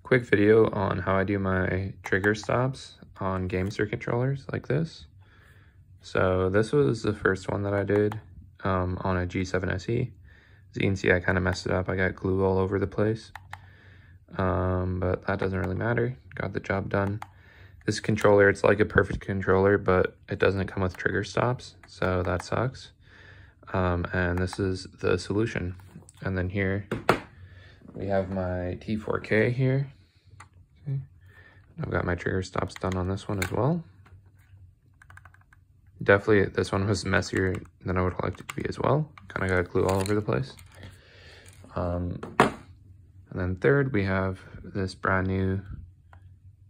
Quick video on how I do my trigger stops on Gamesir controllers like this. So this was the first one that I did on a G7 SE. As you can see, I kind of messed it up. I got glue all over the place, but that doesn't really matter. Got the job done. This controller, it's like a perfect controller, but it doesn't come with trigger stops, so that sucks. And this is the solution. And then here we have my T4K here. Okay. I've got my trigger stops done on this one as well. Definitely this one was messier than I would like it to be as well. Kind of got glue all over the place. And then third, we have this brand new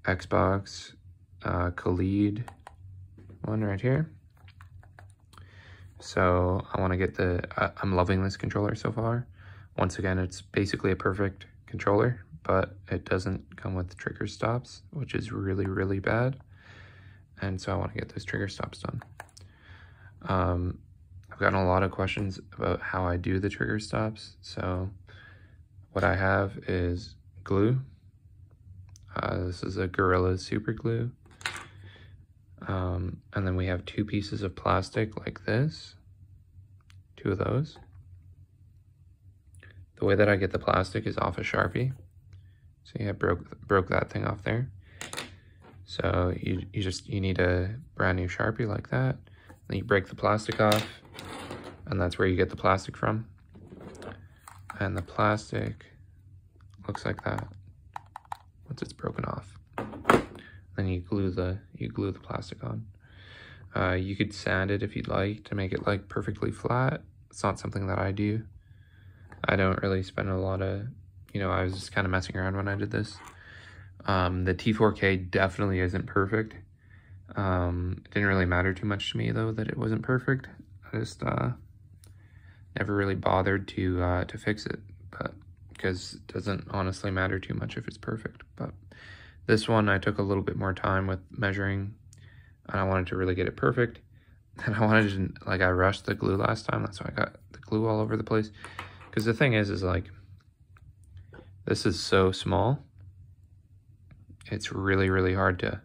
Xbox Kaleid one right here. So I want to get I'm loving this controller so far. Once again, it's basically a perfect controller, but it doesn't come with trigger stops, which is really, really bad. And so I want to get those trigger stops done. I've gotten a lot of questions about how I do the trigger stops. So what I have is glue. This is a Gorilla Super Glue. And then we have two pieces of plastic like this, two of those. The way that I get the plastic is off a Sharpie. See, I broke that thing off there. So you need a brand new Sharpie like that. Then you break the plastic off, and that's where you get the plastic from. And the plastic looks like that once it's broken off. Then you glue the plastic on. You could sand it if you'd like to make it like perfectly flat. It's not something that I do. I don't really spend a lot of, I was just kind of messing around when I did this. The T4K definitely isn't perfect. It didn't really matter too much to me though that it wasn't perfect. I just never really bothered to fix it, but because it doesn't honestly matter too much if it's perfect. But this one I took a little bit more time with measuring, and I wanted to really get it perfect. And I wanted to, I rushed the glue last time. That's why I got the glue all over the place. Because the thing is this is so small. It's really, really hard to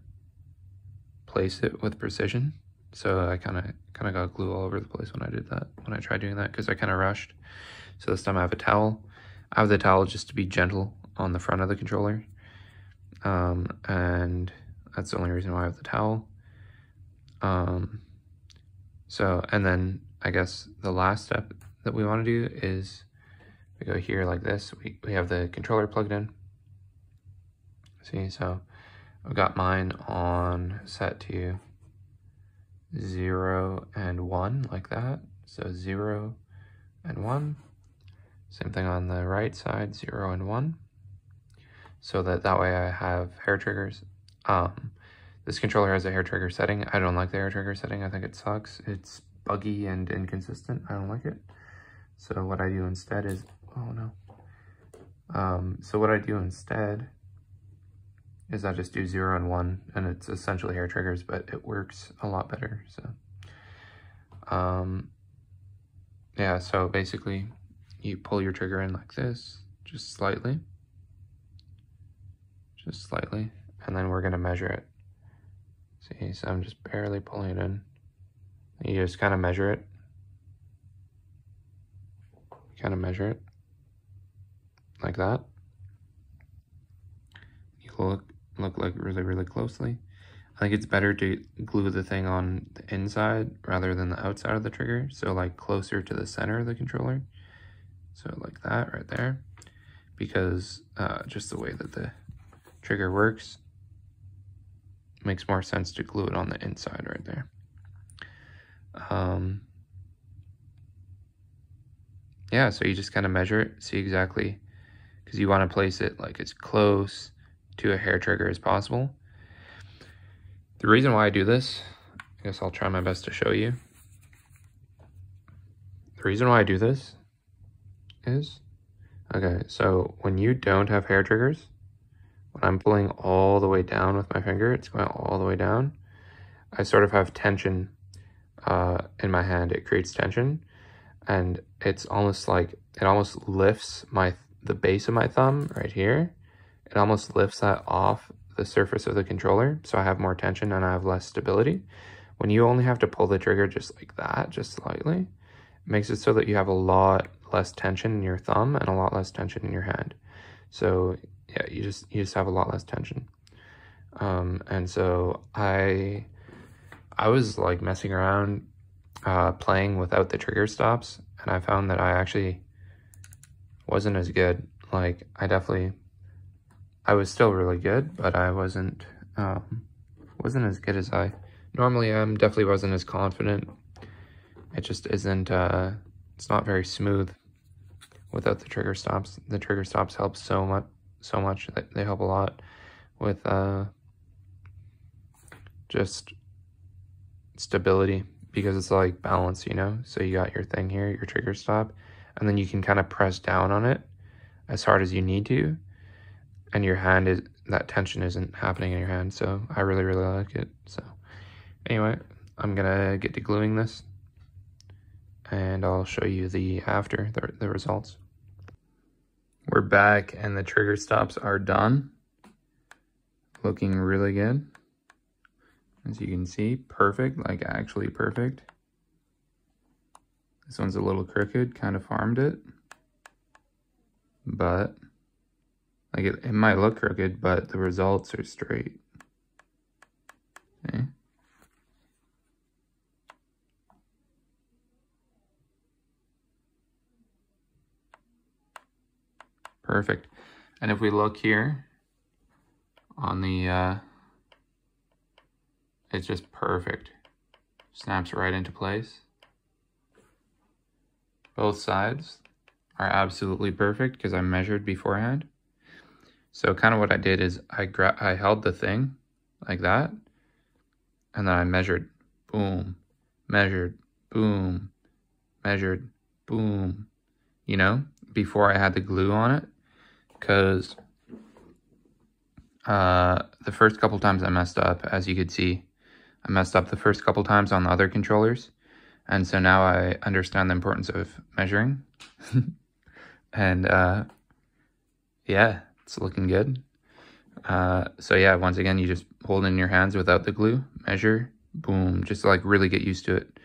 place it with precision. So I kind of got glue all over the place when I did that, when I tried doing that, because I kind of rushed. So this time I have a towel. I have the towel just to be gentle on the front of the controller. And that's the only reason why I have the towel. And then I guess the last step that we want to do is we go here like this. We have the controller plugged in. See, so I've got mine on set to 0 and 1 like that. So 0 and 1. Same thing on the right side, 0 and 1. So that way I have hair triggers. This controller has a hair trigger setting. I don't like the hair trigger setting. I think it sucks. It's buggy and inconsistent. I don't like it. So what I do instead is, oh no. So what I do instead is I just do 0 and 1, and it's essentially hair triggers, but it works a lot better. So, yeah, so basically you pull your trigger in like this, just slightly, and then we're gonna measure it. See, so I'm just barely pulling it in. You just kind of measure it. Like that. You look like really, really closely. I think it's better to glue the thing on the inside rather than the outside of the trigger. So like closer to the center of the controller. So like that right there. Because just the way that the trigger works, makes more sense to glue it on the inside right there. Yeah, so you just kind of measure it, see exactly, because you want to place it like as close to a hair trigger as possible. The reason why I do this, I guess I'll try my best to show you. The reason why I do this is, okay, so when you don't have hair triggers, when I'm pulling all the way down with my finger, it's going all the way down, I sort of have tension in my hand. It creates tension, and it's almost like, it almost lifts the base of my thumb right here it almost lifts that off the surface of the controller, so I have more tension and I have less stability. When you only have to pull the trigger just like that, just slightly, it makes it so that you have a lot less tension in your thumb and a lot less tension in your hand. So yeah, you just have a lot less tension. And so I was like messing around playing without the trigger stops, and I found that I actually wasn't as good. Like I was still really good, but I wasn't as good as I normally am. Definitely wasn't as confident. It just isn't, it's not very smooth without the trigger stops. The trigger stops help so much. They help a lot with just stability, because it's like balance, you know? So you got your thing here, your trigger stop, and then you can kind of press down on it as hard as you need to, and your hand is, that tension isn't happening in your hand. So I really, really like it. So anyway, I'm gonna get to gluing this, and I'll show you the after, the results. We're back and the trigger stops are done. Looking really good. As you can see, perfect, like actually perfect. This one's a little crooked, kind of farmed it. But, like it might look crooked, but the results are straight. Okay. Perfect. And if we look here on the, it's just perfect. Snaps right into place. Both sides are absolutely perfect because I measured beforehand. So kind of what I did is I held the thing like that, and then I measured, boom, measured, boom, measured, boom, you know, before I had the glue on it. Because the first couple times I messed up, as you could see, I messed up the first couple times on the other controllers. And so now I understand the importance of measuring. And yeah, it's looking good. So yeah, once again, you just hold it in your hands without the glue, measure, boom, just to like really get used to it.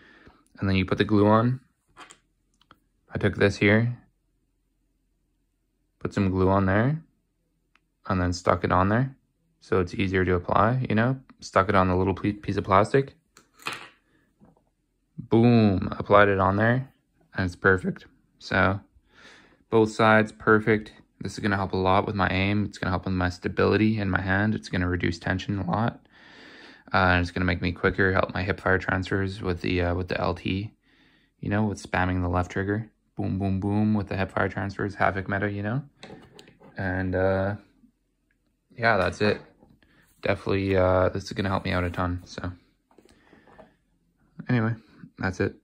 And then you put the glue on. I took this here, put some glue on there, and then stuck it on there. So it's easier to apply, you know, stuck it on the little piece of plastic. Boom, applied it on there, and it's perfect. So both sides, perfect. This is gonna help a lot with my aim. It's gonna help with my stability in my hand. It's gonna reduce tension a lot. And it's gonna make me quicker, help my hip fire transfers with the LT, you know, with spamming the left trigger. Boom, boom, boom with the hip fire transfers, Havoc meta, you know. And yeah, that's it. Definitely, this is gonna help me out a ton. So anyway, that's it.